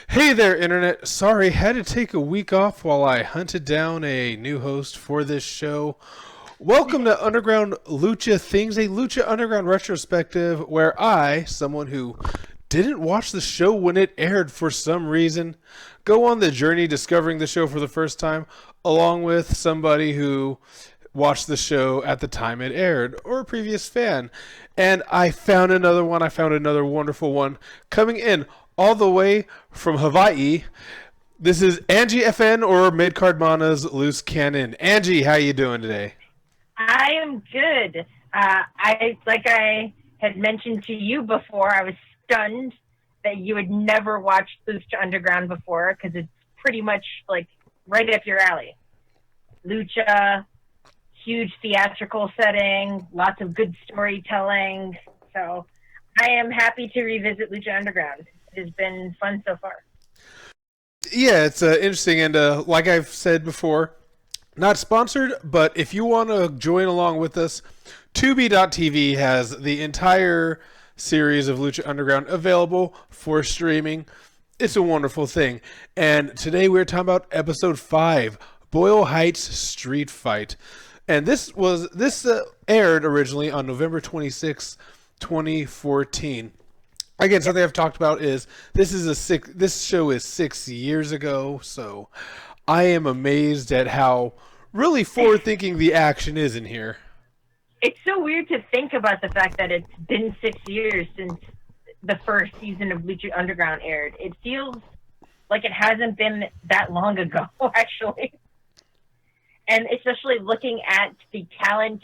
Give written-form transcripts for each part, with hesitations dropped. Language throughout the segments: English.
Hey there, Internet. Sorry, had to take a week off while I hunted down a new host for this show. Welcome to Underground Lucha Things, a Lucha Underground retrospective where I, someone who didn't watch the show when it aired for some reason, go on the journey discovering the show for the first time, along with somebody who watched the show at the time it aired, or a previous fan. And I found another one. I found another wonderful one coming in all the way from Hawaii. This is Angie FN, or Midcard Mana's loose cannon. Angie, how you doing today? I am good. I had mentioned to you before, I was stunned that you had never watched Lucha Underground before, because it's pretty much like right up your alley. Lucha, huge theatrical setting, lots of good storytelling. So I am happy to revisit Lucha Underground. It has been fun so far. Yeah, it's interesting, and like I've said before, not sponsored, but if you want to join along with us, Tubi.tv has the entire series of Lucha Underground available for streaming. It's a wonderful thing. And today we're talking about episode 5, Boyle Heights Street Fight. And this aired originally on November 26, 2014. Again, something I've talked about is this show is 6 years ago, so I am amazed at how really forward-thinking the action is in here. It's so weird to think about the fact that it's been 6 years since the first season of Lucha Underground aired. It feels like it hasn't been that long ago, actually. And especially looking at the talent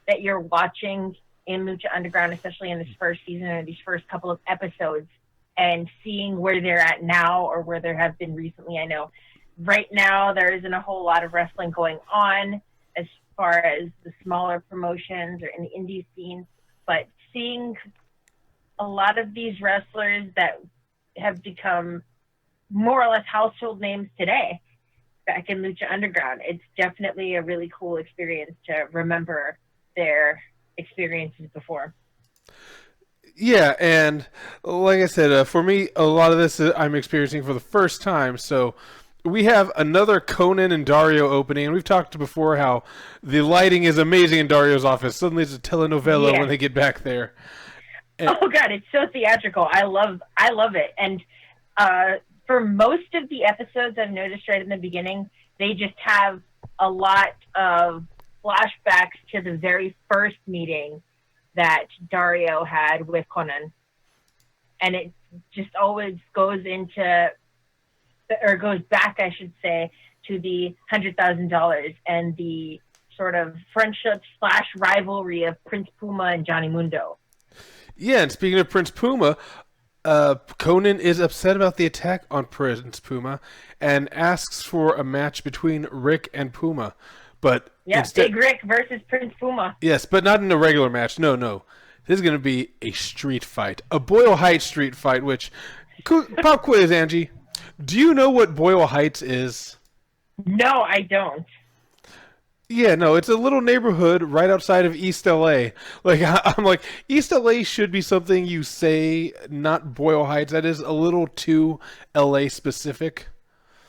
that you're watching in Lucha Underground, especially in this first season or these first couple of episodes, and seeing where they're at now or where there have been recently. I know right now there isn't a whole lot of wrestling going on as far as the smaller promotions or in the indie scene, but seeing a lot of these wrestlers that have become more or less household names today back in Lucha Underground, it's definitely a really cool experience to remember their experiences before. Yeah, and like I said, for me, a lot of this I'm experiencing for the first time. So we have another Conan and Dario opening, and we've talked before how the lighting is amazing in Dario's office. Suddenly it's a telenovela when they get back there. And, oh God, it's so theatrical. I love it. And for most of the episodes, I've noticed right in the beginning, they just have a lot of flashbacks to the very first meeting that Dario had with Conan. And it just always goes back, I should say, to the $100,000 and the sort of friendship / rivalry of Prince Puma and Johnny Mundo. Yeah, and speaking of Prince Puma, Conan is upset about the attack on Prince Puma and asks for a match between Ryck and Puma. But Big Ryck versus Prince Puma. Yes, but not in a regular match. No. This is going to be a street fight. A Boyle Heights street fight, which... Pop quiz, Angie. Do you know what Boyle Heights is? No, I don't. Yeah, no, it's a little neighborhood right outside of East LA. Like, I'm like, East LA should be something you say, not Boyle Heights. That is a little too LA specific.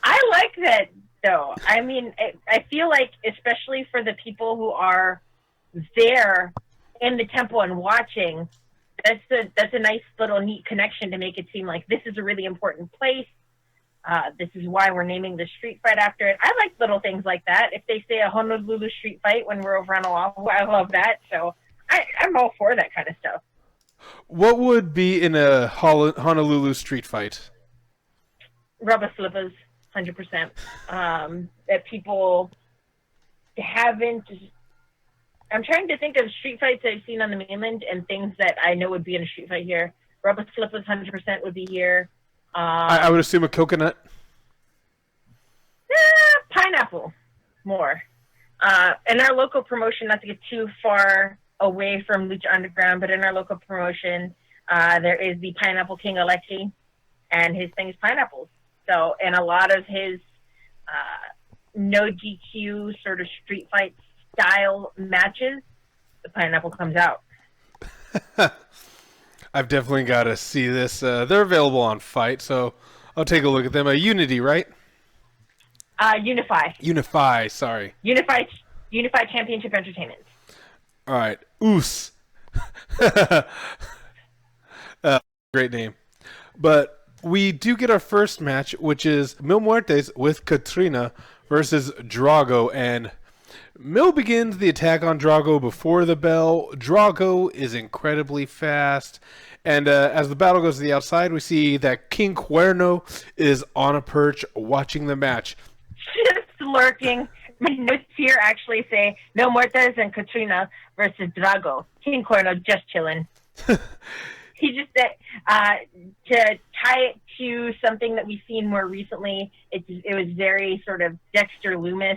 I like that, though. I mean, I feel like, especially for the people who are there in the temple and watching, that's a nice little neat connection to make it seem like this is a really important place. This is why we're naming the street fight after it. I like little things like that. If they say a Honolulu street fight when we're over on Oahu, I love that. So I'm all for that kind of stuff. What would be in a Honolulu street fight? Rubber slippers, 100%. That people haven't... I'm trying to think of street fights I've seen on the mainland and things that I know would be in a street fight here. Rubber slippers, 100% would be here. I would assume a coconut. Pineapple, more. In our local promotion, not to get too far away from Lucha Underground, but in our local promotion, there is the Pineapple King Alexi, and his thing is pineapples. So in a lot of his no DQ sort of street fight style matches, the pineapple comes out. I've definitely got to see this. They're available on Fight, so I'll take a look at them. Unity, right? Unify. Unify, sorry. Unify Championship Entertainment. All right. Oos. Great name. But we do get our first match, which is Mil Muertes with Catrina versus Drago. And Mil begins the attack on Drago before the bell. Drago is incredibly fast. And as the battle goes to the outside, we see that King Cuerno is on a perch watching the match. Just lurking. My notes here actually say Mil Muertes and Catrina versus Drago. King Cuerno just chilling. He just said, to tie it to something that we've seen more recently, it was very sort of Dexter Loomis,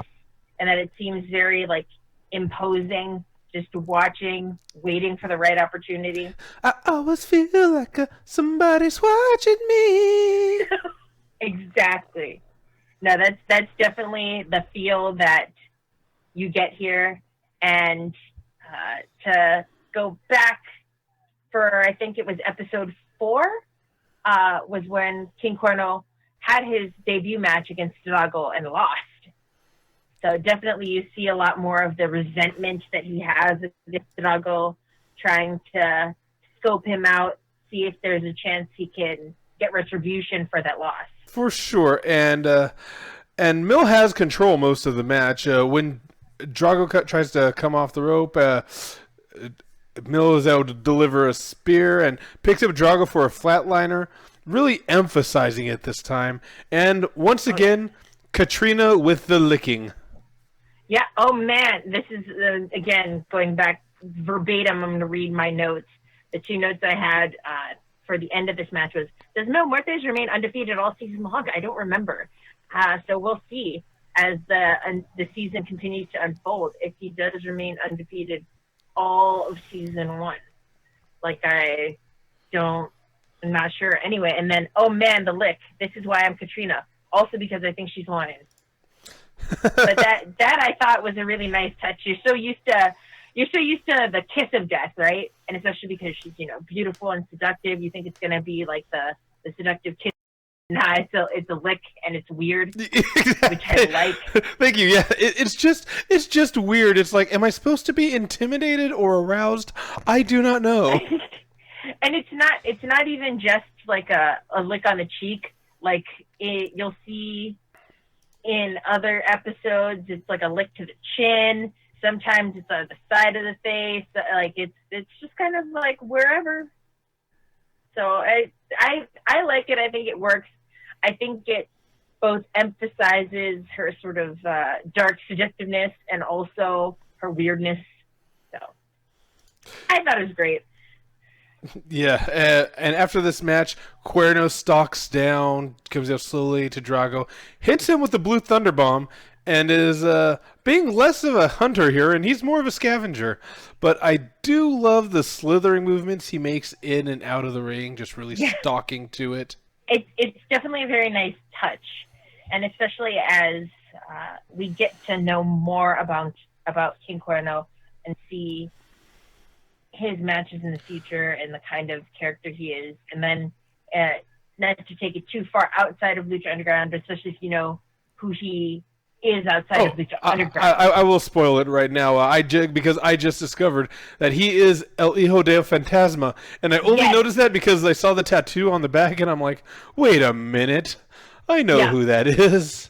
and that it seems very like imposing, just watching, waiting for the right opportunity. I always feel like somebody's watching me. Exactly. No, that's definitely the feel that you get here. And to go back for, I think it was episode 4, was when King Cuerno had his debut match against Drago and lost. So definitely you see a lot more of the resentment that he has against Drago, trying to scope him out, see if there's a chance he can get retribution for that loss. For sure. And Mil has control most of the match. When Drago tries to come off the rope, Mil is able to deliver a spear and picks up Drago for a flatliner, really emphasizing it this time. And once again, Catrina with the licking. Yeah, oh man, this is, again, going back verbatim, I'm going to read my notes. The 2 notes I had for the end of this match was, does Mil Muertes remain undefeated all season long? I don't remember. So we'll see as the season continues to unfold if he does remain undefeated all of season 1. Like, I'm not sure. Anyway, and then, oh man, the lick. This is why I'm Catrina. Also because I think she's lying. But that I thought was a really nice touch. You're so used to the kiss of death, right? And especially because she's, beautiful and seductive. You think it's gonna be like the seductive kiss. Nah, it's a lick and it's weird, which I like. Thank you. Yeah, it's just weird. It's like, am I supposed to be intimidated or aroused? I do not know. And it's not even just like a lick on the cheek. Like you'll see in other episodes, it's like a lick to the chin. Sometimes it's on the side of the face. Like it's just kind of like wherever. So I like it. I think it works. I think it both emphasizes her sort of dark seductiveness and also her weirdness. So I thought it was great. Yeah, and after this match, Cuerno stalks down, comes up slowly to Drago, hits him with the blue thunder bomb, and is being less of a hunter here, and he's more of a scavenger. But I do love the slithering movements he makes in and out of the ring, just really stalking to it. It's definitely a very nice touch, and especially as we get to know more about King Cuerno and see his matches in the future and the kind of character he is, and then not to take it too far outside of Lucha Underground, but especially if you know who he is outside of Lucha Underground. I will spoil it right now. Because I just discovered that he is El Hijo del Fantasma, and I only noticed that because I saw the tattoo on the back, and I'm like, wait a minute, I know who that is.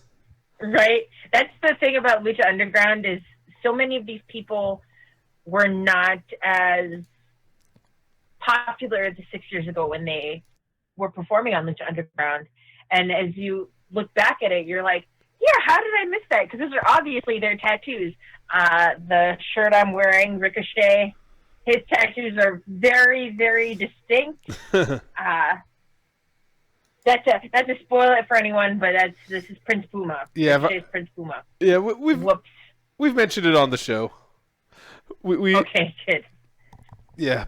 Right. That's the thing about Lucha Underground is so many of these people were not as popular as 6 years ago when they were performing on Lucha Underground. And as you look back at it, you're like, yeah, how did I miss that? Because those are obviously their tattoos. The shirt I'm wearing, Ricochet, his tattoos are very, very distinct. Not to spoil it for anyone, but this is Prince Puma. Yeah, Prince Puma. Yeah, we've mentioned it on the show. We okay, good. Yeah,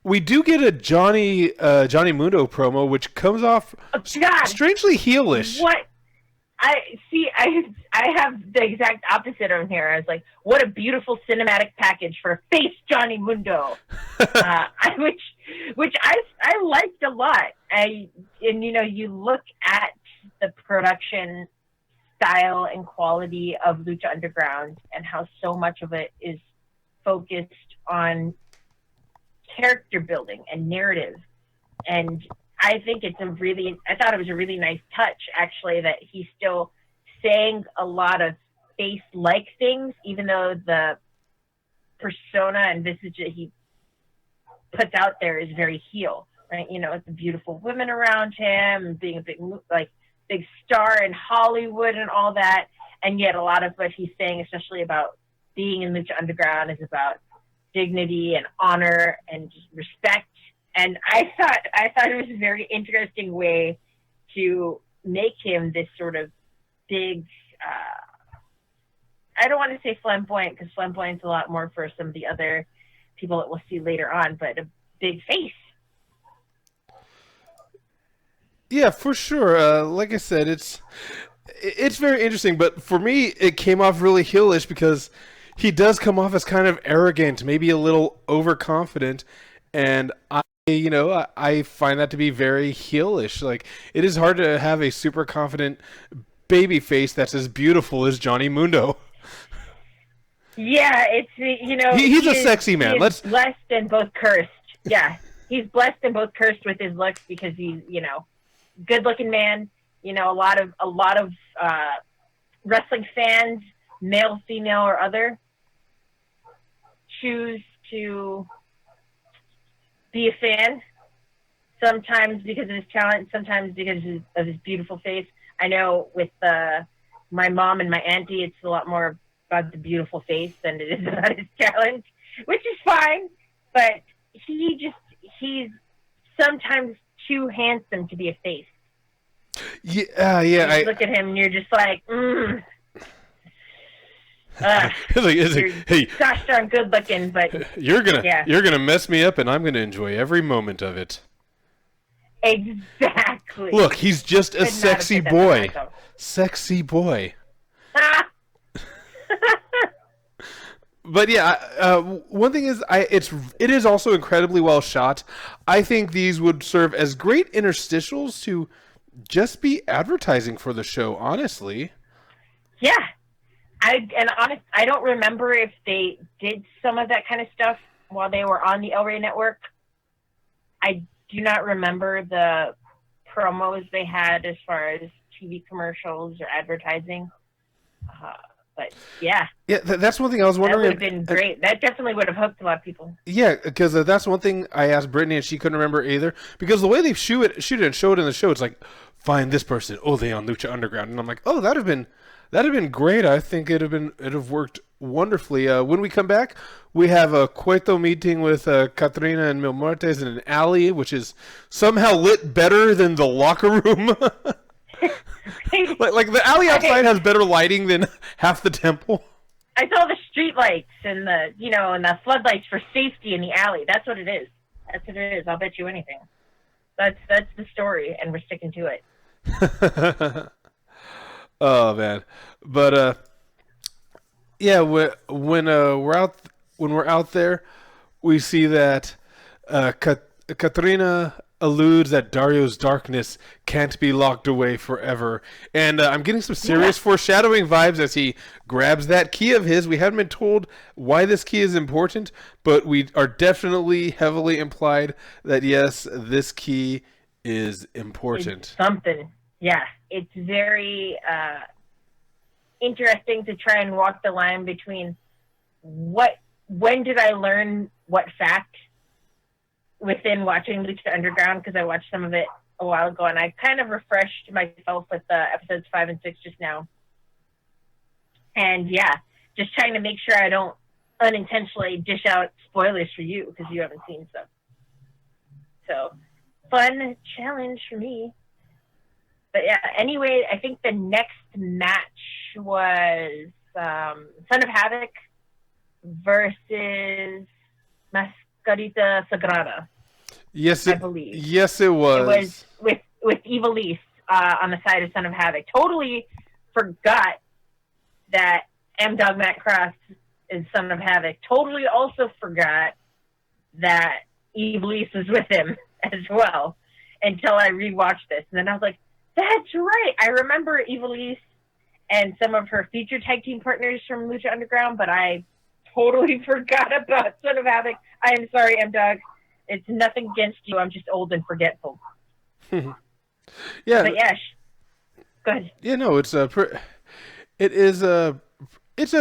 we do get a Johnny Mundo promo, which comes off strangely heelish. What? I have the exact opposite on here. I was like, what a beautiful cinematic package for face Johnny Mundo, which I liked a lot. You look at the production style and quality of Lucha Underground and how so much of it is focused on character building and narrative. And I thought it was a really nice touch, actually, that he's still saying a lot of face-like things, even though the persona and visage that he puts out there is very heel, right? It's the beautiful women around him and being a big star in Hollywood and all that. And yet a lot of what he's saying, especially about being in Lucha Underground, is about dignity and honor and just respect. And I thought it was a very interesting way to make him this sort of big, I don't want to say flamboyant, because flamboyant's a lot more for some of the other people that we'll see later on, but a big face. Yeah, for sure. Like I said, it's very interesting, but for me, it came off really heelish because he does come off as kind of arrogant, maybe a little overconfident, and I find that to be very heelish. Like, it is hard to have a super confident baby face that's as beautiful as Johnny Mundo. Yeah, it's he's a sexy man. He's blessed and both cursed. Yeah, he's blessed and both cursed with his looks because he's good-looking man. A lot of wrestling fans, male, female, or other, choose to be a fan. Sometimes because of his talent, sometimes because of his beautiful face. I know with my mom and my auntie, it's a lot more about the beautiful face than it is about his talent, which is fine. But he's sometimes too handsome to be a face. Yeah. You look at him and you're just like, hey, gosh darn good looking, but you're gonna mess me up, and I'm gonna enjoy every moment of it. Exactly. Look, he's just a sexy boy. Sexy boy. But yeah, one thing is, it is also incredibly well shot. I think these would serve as great interstitials to just be advertising for the show. Honestly. Yeah, I don't remember if they did some of that kind of stuff while they were on the El Rey network. I do not remember the promos they had as far as TV commercials or advertising. But yeah, that's one thing I was wondering. That would have been great. That definitely would have hooked a lot of people. Yeah, because that's one thing I asked Brittany, and she couldn't remember either. Because the way they shoot it and show it in the show, it's like, find this person. Oh, they on Lucha Underground, and I'm like, oh, that'd have been great. I think it'd have worked wonderfully. When we come back, we have a Cueto meeting with Catrina and Muertes in an alley, which is somehow lit better than the locker room. like the alley outside has better lighting than half the temple. I saw the street lights and the floodlights for safety in the alley. That's what it is. That's what it is. I'll bet you anything. That's the story, and we're sticking to it. Oh man, but yeah, when we're out there, we see that Catrina alludes that Dario's darkness can't be locked away forever, and I'm getting some serious foreshadowing vibes as he grabs that key of his. We haven't been told why this key is important, but we are definitely heavily implied that yes, this key is important. It's something. Yeah, it's very interesting to try and walk the line between when did I learn what fact within watching Lucha Underground, because I watched some of it a while ago, and I kind of refreshed myself with episodes 5 and 6 just now. And yeah, just trying to make sure I don't unintentionally dish out spoilers for you because you haven't seen stuff. So, fun challenge for me. But yeah, anyway, I think the next match was Son of Havoc versus Mascarita Sagrada. Yes, I believe. Yes, it was. It was with Ivelisse on the side of Son of Havoc. Totally forgot that M-Dog Matt Cross is Son of Havoc. Totally also forgot that Ivelisse was with him as well. until I rewatched this. And then I was like, that's right. I remember Ivelisse and some of her future tag team partners from Lucha Underground, but I totally forgot about Son of Havoc. I am sorry, M-Dog. It's nothing against you. I'm just old and forgetful. Yeah. But yeah, go ahead. Yeah, no, it's a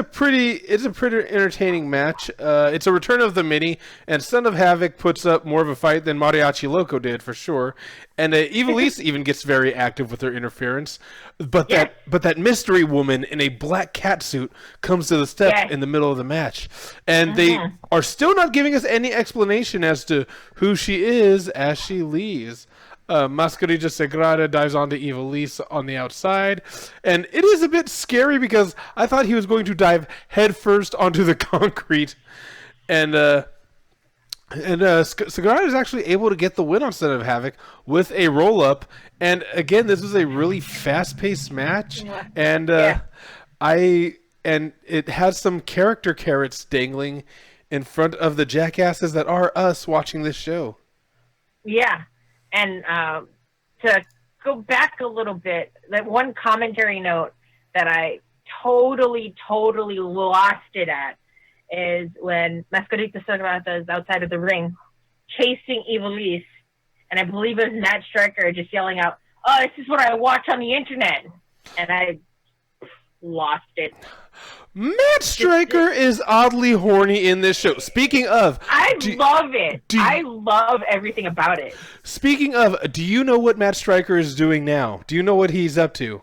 pretty entertaining match. It's a return of the Mini, and Son of Havoc puts up more of a fight than Mariachi Loco did for sure. And Ivelisse even gets very active with her interference. But that mystery woman in a black cat suit comes to the step in the middle of the match, and they are still not giving us any explanation as to who she is as she leaves. Mascaritas Sagrada dives onto Ivelisse on the outside, and it is a bit scary because I thought he was going to dive headfirst onto the concrete, and Sagrada is actually able to get the win on Son of Havoc with a roll-up, and again, this was a really fast-paced match, and it has some character carrots dangling in front of the jackasses that are us watching this show. Yeah. And to go back a little bit, that one commentary note that I totally lost it at is when Mascaritas Sagrada is outside of the ring chasing Ivelisse, and I believe it was Matt Striker just yelling out, "Oh, this is what I watch on the internet," and I lost it. Matt Striker is oddly horny in this show. Speaking of... I love it. I love everything about it. Speaking of, do you know what Matt Striker is doing now? Do you know what he's up to?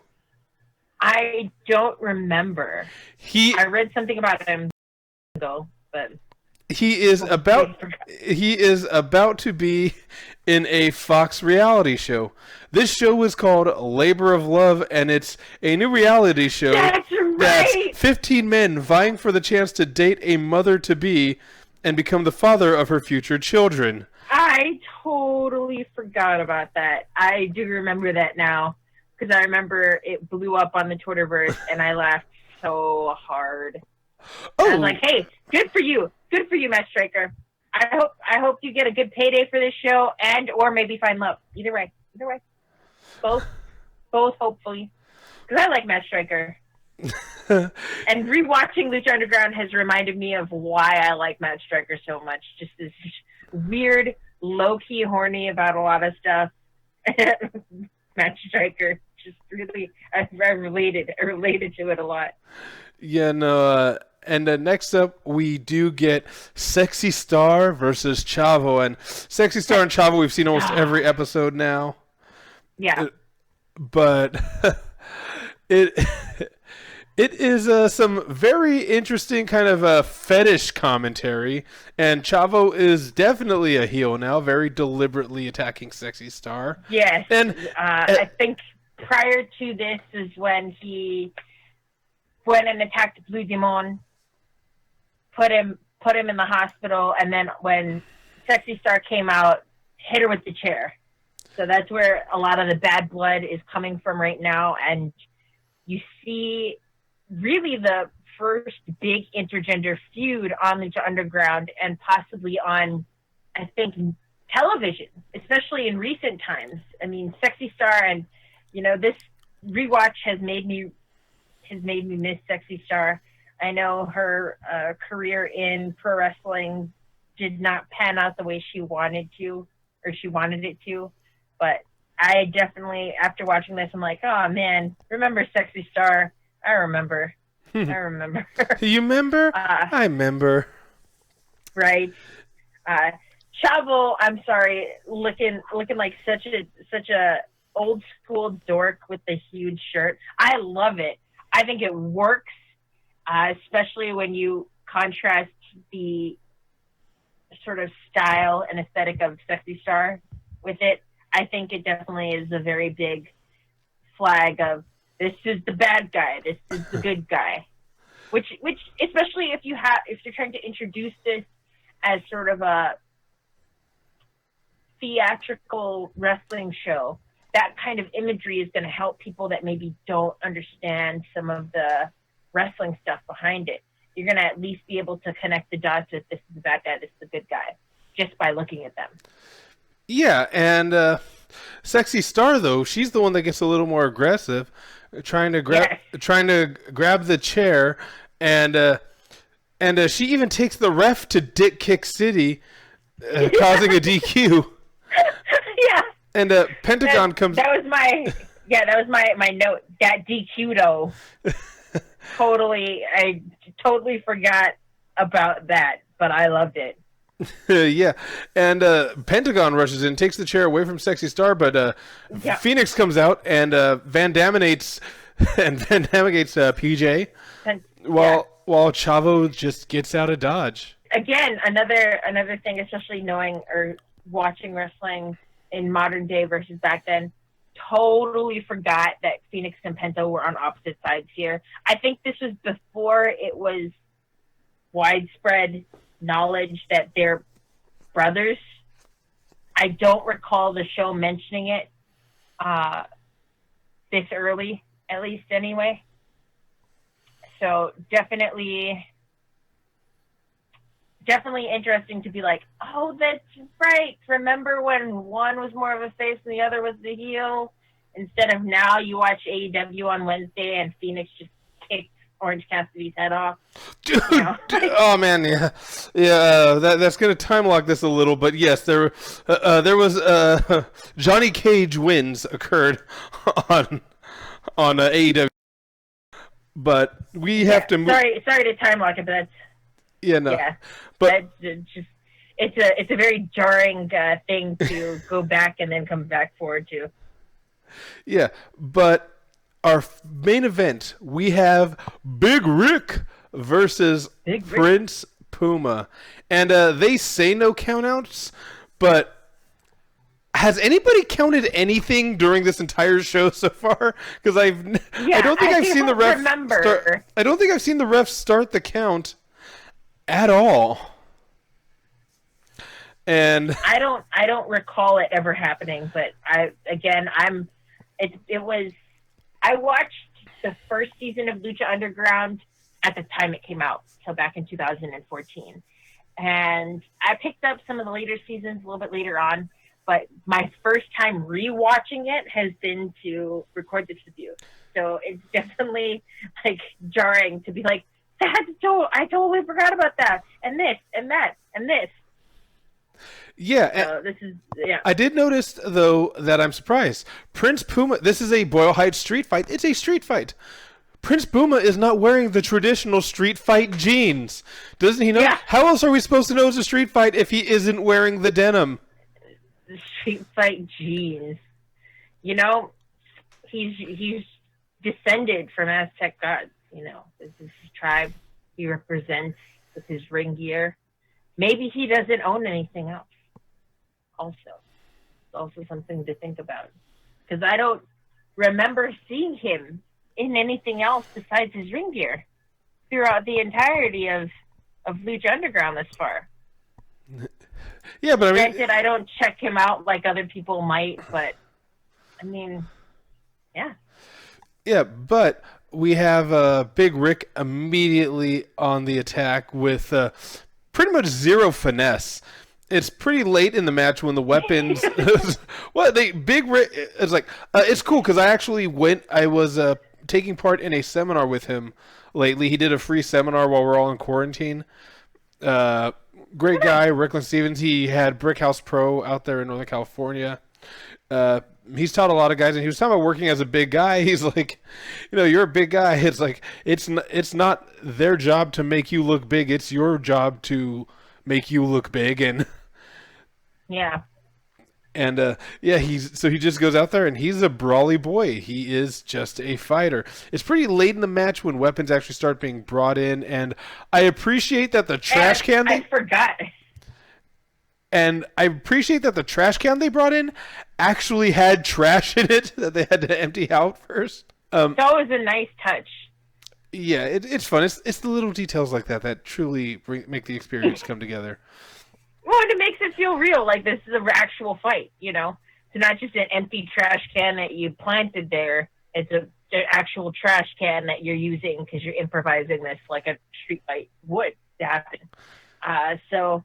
I don't remember. I read something about him ago, but... He is about to be in a Fox reality show. This show is called Labor of Love, and it's a new reality show. That's right. That's 15 men vying for the chance to date a mother-to-be and become the father of her future children. I totally forgot about that. I do remember that now, because I remember it blew up on the Twitterverse, and I laughed so hard. I was like, hey, good for you. Good for you, Matt Striker. I hope you get a good payday for this show or maybe find love. Either way. Both, hopefully. Because I like Matt Striker. And rewatching Lucha Underground has reminded me of why I like Matt Striker so much. Just this weird, low-key horny about a lot of stuff. Matt Striker. Just really, I related to it a lot. Yeah, no, and next up, we do get Sexy Star versus Chavo. And Sexy Star and Chavo, we've seen almost every episode now. Yeah. But it is some very interesting kind of fetish commentary. And Chavo is definitely a heel now, very deliberately attacking Sexy Star. Yes. And I think prior to this is when he went and attacked Blue Demon, put him in the hospital, and then when Sexy Star came out, hit her with the chair. So that's where a lot of the bad blood is coming from right now, and you see really the first big intergender feud on Lucha Underground and possibly on, I think, television, especially in recent times. I mean, Sexy Star, and this rewatch has made me miss Sexy Star. I know her career in pro wrestling did not pan out the way she wanted it to, but I definitely, after watching this, I'm like, oh man, remember Sexy Star? I remember. You remember? I remember. Right. Chavo, I'm sorry, looking like such a old school dork with the huge shirt. I love it. I think it works, especially when you contrast the sort of style and aesthetic of Sexy Star with it. I think it definitely is a very big flag of this is the bad guy, this is the good guy. Which especially if you're trying to introduce this as sort of a theatrical wrestling show, that kind of imagery is going to help people that maybe don't understand some of the wrestling stuff behind it. You're going to at least be able to connect the dots with this is the bad guy, this is the good guy, just by looking at them. Yeah, and Sexy Star, though, she's the one that gets a little more aggressive, trying to grab the chair, and she even takes the ref to Dick Kick City, causing a DQ. Yeah. And Pentagon comes. That was my note. That DQ though. I totally forgot about that, but I loved it. Yeah, and Pentagon rushes in, takes the chair away from Sexy Star, but Phoenix comes out and Van Daminates PJ, while Chavo just gets out of Dodge. Again, another thing, especially knowing or watching wrestling in modern day versus back then, totally forgot that Phoenix and Penta were on opposite sides here. I think this was before it was widespread knowledge that they're brothers. I don't recall the show mentioning it this early, at least anyway. So definitely interesting to be like, oh, that's right. Remember when one was more of a face and the other was the heel? Instead of now you watch AEW on Wednesday and Phoenix just kicked Orange Cassidy's head off. Dude, oh man, that's gonna time lock this a little, but yes, there was Johnny Cage wins occurred on AEW, but we have to move. Sorry to time lock it, but that's but that's just it's a very jarring thing to go back and then come back forward to. Yeah, but our main event, we have Big Ryck versus Prince Puma. And they say no countouts, but has anybody counted anything during this entire show so far? Because I don't think I've seen the ref I don't think I've seen the ref start the count at all. And I don't recall it ever happening, but I watched the first season of Lucha Underground at the time it came out, so back in 2014. And I picked up some of the later seasons a little bit later on, but my first time rewatching it has been to record this with you. So it's definitely like jarring to be like, I totally forgot about that, and this, and that, and this. Yeah, I did notice though that I'm surprised. Prince Puma. This is a Boyle Heights street fight. It's a street fight. Prince Puma is not wearing the traditional street fight jeans. Doesn't he know? Yeah. How else are we supposed to know it's a street fight if he isn't wearing the denim? The street fight jeans. You know, he's descended from Aztec gods. You know, this is his tribe he represents with his ring gear. Maybe he doesn't own anything else. Also, it's also something to think about, because I don't remember seeing him in anything else besides his ring gear throughout the entirety of Lucha Underground thus far. Yeah, but I mean, granted, I don't check him out like other people might, but I mean, yeah. Yeah, but we have Big Ryck immediately on the attack with pretty much zero finesse. It's pretty late in the match when the weapons. Big Ryck. It's like it's cool because I was taking part in a seminar with him lately. He did a free seminar while we're all in quarantine. Great guy, Rickland Stevens. He had Brick House Pro out there in Northern California. He's taught a lot of guys, and he was talking about working as a big guy. He's like, you're a big guy. It's like it's not their job to make you look big. It's your job to make you look big. And yeah. And he just goes out there and he's a brawly boy. He is just a fighter. It's pretty late in the match when weapons actually start being brought in, and I appreciate that the trash can. I forgot. And I appreciate that the trash can they brought in actually had trash in it that they had to empty out first. That was a nice touch. Yeah, it's fun. It's the little details like that truly make the experience come together. Well, and it makes it feel real, like this is an actual fight, It's not just an empty trash can that you planted there. It's an actual trash can that you're using because you're improvising this like a street fight would happen. So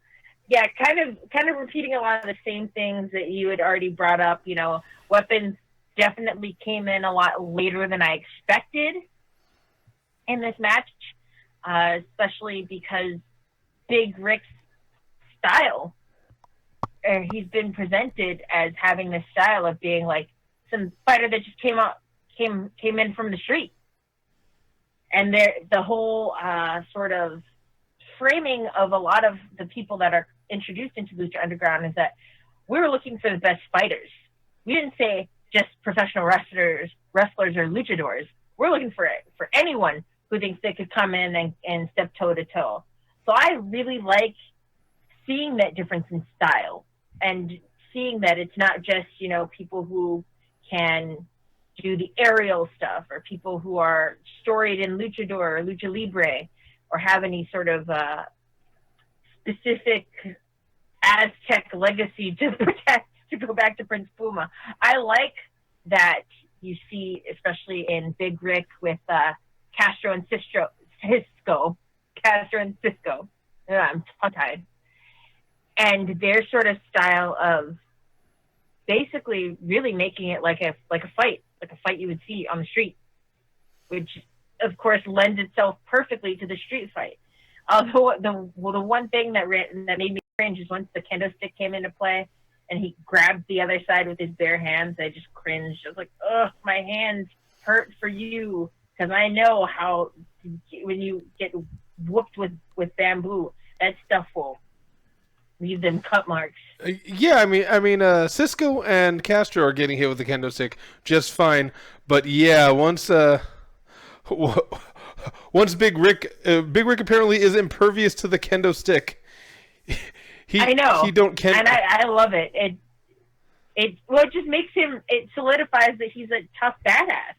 yeah, kind of repeating a lot of the same things that you had already brought up. You know, weapons definitely came in a lot later than I expected in this match, especially because Big Ryck's style. He's been presented as having this style of being like some fighter that just came in from the street, and the whole sort of framing of a lot of the people that are introduced into Lucha Underground is that we were looking for the best fighters. We didn't say just professional wrestlers or luchadors. We're looking for anyone who thinks they could come in and step toe to toe. So I really like seeing that difference in style and seeing that it's not just, you know, people who can do the aerial stuff or people who are storied in luchador or lucha libre or have any sort of specific Aztec legacy to protect, to go back to Prince Puma. I like that you see, especially in Big Ryck with Castro and Cisco. Castro and Cisco. I'm tongue-tied. And their sort of style of basically really making it like a fight you would see on the street, which of course lends itself perfectly to the street fight. Although the one thing that made me cringe is once the kendo stick came into play and he grabbed the other side with his bare hands, I just cringed. I was like, ugh, my hands hurt for you, because I know how when you get whooped with bamboo, that stuff will leave them cut marks. Yeah, I mean, Cisco and Castro are getting hit with the kendo stick just fine, but yeah, once Big Ryck apparently is impervious to the kendo stick. I know. And I love it. It just makes him. It solidifies that he's a tough badass.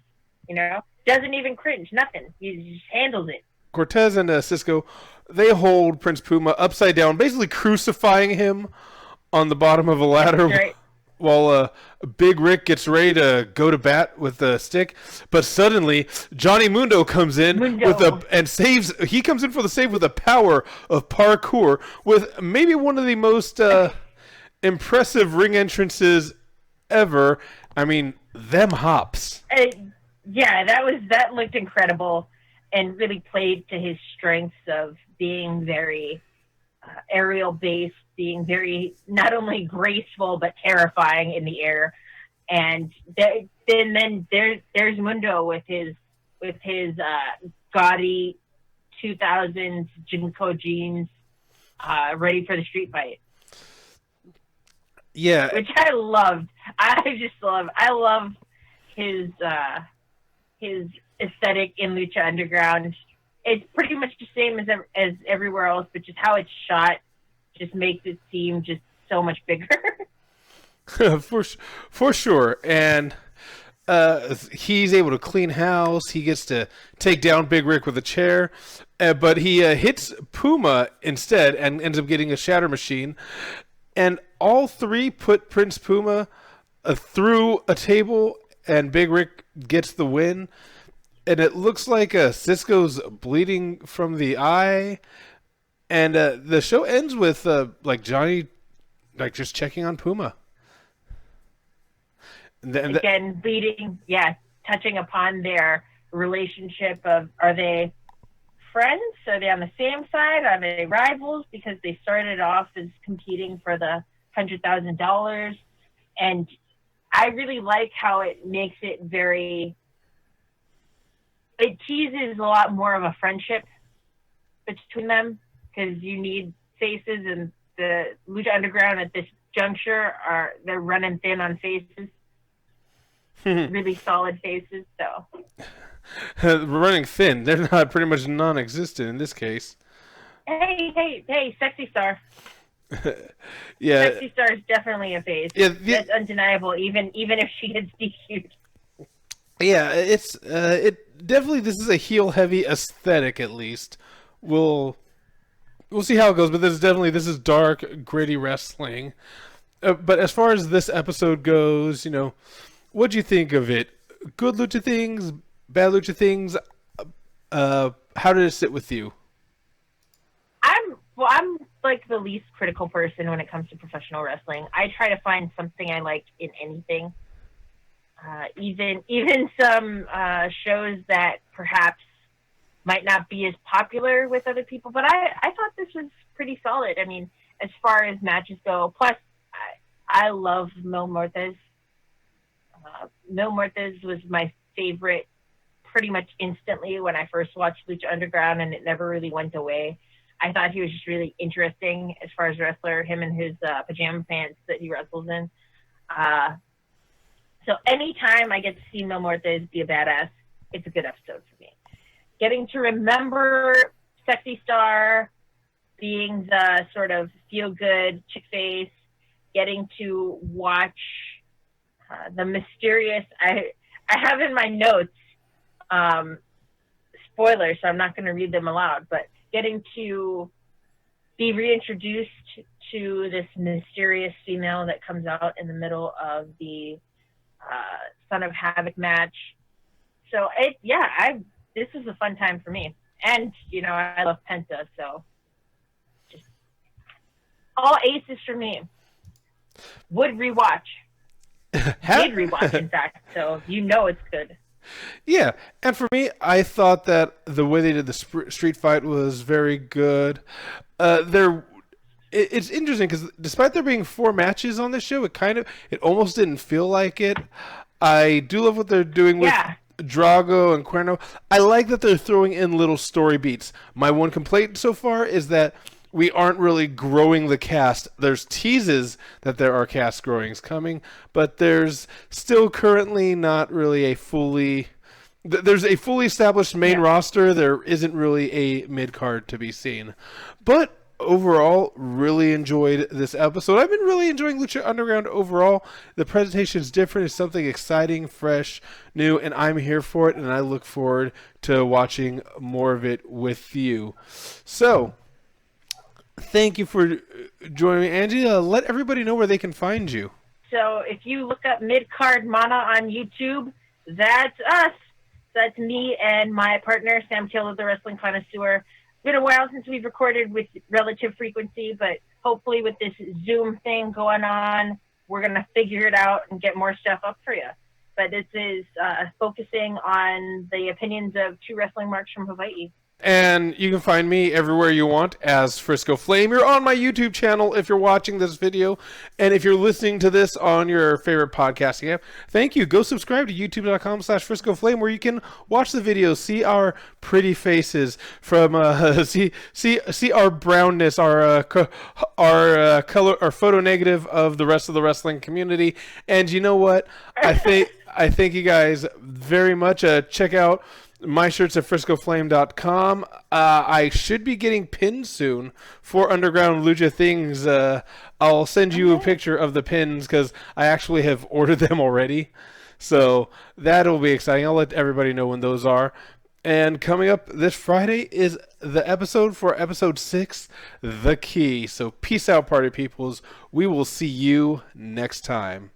You know, doesn't even cringe, nothing. He just handles it. Cortez and Cisco, they hold Prince Puma upside down, basically crucifying him on the bottom of a ladder. Right. While Big Ryck gets ready to go to bat with the stick, but suddenly Johnny Mundo comes in and saves. He comes in for the save with the power of parkour, with maybe one of the most impressive ring entrances ever. I mean, them hops. Yeah, that looked incredible, and really played to his strengths of being very aerial based, being very not only graceful but terrifying in the air. And then there's Mundo with his gaudy 2000s Jinko jeans, ready for the street fight. Yeah, which I loved. I love his aesthetic in Lucha Underground. It's pretty much the same as everywhere else, but just how it's shot just makes it seem just so much bigger. for sure. And he's able to clean house. He gets to take down Big Ryck with a chair, but he hits Puma instead and ends up getting a shatter machine. And all three put Prince Puma through a table, and Big Ryck gets the win. And it looks like Cisco's bleeding from the eye, and the show ends with like Johnny, like just checking on Puma. Again, bleeding, yeah, touching upon their relationship of, are they friends? Are they on the same side? Are they rivals? Because they started off as competing for the $100,000, and I really like how it makes it very. It teases a lot more of a friendship between them, because you need faces, and the Lucha Underground at this juncture they're running thin on faces, really solid faces. So running thin, they're not pretty much non-existent in this case. Hey, Sexy Star. Yeah, Sexy Star is definitely a face. Yeah, that's undeniable. Even if she gets DQ'd. Yeah, it definitely, this is a heel heavy aesthetic. At least we'll see how it goes, but this is dark, gritty wrestling. But as far as this episode goes, you know, what'd you think of it? Good Lucha things, bad Lucha things. How did it sit with you? I'm like the least critical person when it comes to professional wrestling. I try to find something I like in anything. Even some shows that perhaps might not be as popular with other people, but I thought this was pretty solid. I mean, as far as matches go, plus I love Mil Muertes. Mil Muertes was my favorite pretty much instantly when I first watched Lucha Underground, and it never really went away. I thought he was just really interesting as far as wrestler, him and his pajama pants that he wrestles in. So anytime I get to see Mil Muertes be a badass, it's a good episode for me. Getting to remember Sexy Star being the sort of feel-good chick face, getting to watch the mysterious, I have in my notes spoilers, so I'm not going to read them aloud, but getting to be reintroduced to this mysterious female that comes out in the middle of the Son of Havoc match. So this was a fun time for me. And, I love Penta, so just all aces for me. Would rewatch. Did rewatch, in fact, so it's good. Yeah, and for me, I thought that the way they did the street fight was very good. It's interesting because despite there being 4 matches on this show, it almost didn't feel like it. I do love what they're doing with Drago and Cuerno. I like that they're throwing in little story beats. My one complaint so far is that we aren't really growing the cast. There's teases that there are cast growings coming, but there's still currently not really there's a fully established main roster. There isn't really a mid-card to be seen. But overall, really enjoyed this episode. I've been really enjoying Lucha Underground overall. The presentation is different. It's something exciting, fresh, new, and I'm here for it, and I look forward to watching more of it with you. So, thank you for joining me, Angie. Let everybody know where they can find you. So if you look up Mid-Card Mana on YouTube, that's us. That's me and my partner, Sam Taylor, the Wrestling Connoisseur. It's been a while since we've recorded with relative frequency, but hopefully with this Zoom thing going on, we're going to figure it out and get more stuff up for you. But this is focusing on the opinions of 2 wrestling marks from Hawaii. And you can find me everywhere you want as Frisco Flame. You're on my YouTube channel if you're watching this video. And if you're listening to this on your favorite podcasting app, thank you. Go subscribe to youtube.com/Frisco Flame where you can watch the videos, see our pretty faces, from see our brownness, our color, our photo negative of the rest of the wrestling community. And you know what? I thank you guys very much. Check out my shirts at FriscoFlame.com. I should be getting pins soon for Underground Lucha things. I'll send you a picture of the pins because I actually have ordered them already. So that'll be exciting. I'll let everybody know when those are. And coming up this Friday is the episode for episode 6, The Key. So peace out, party peoples. We will see you next time.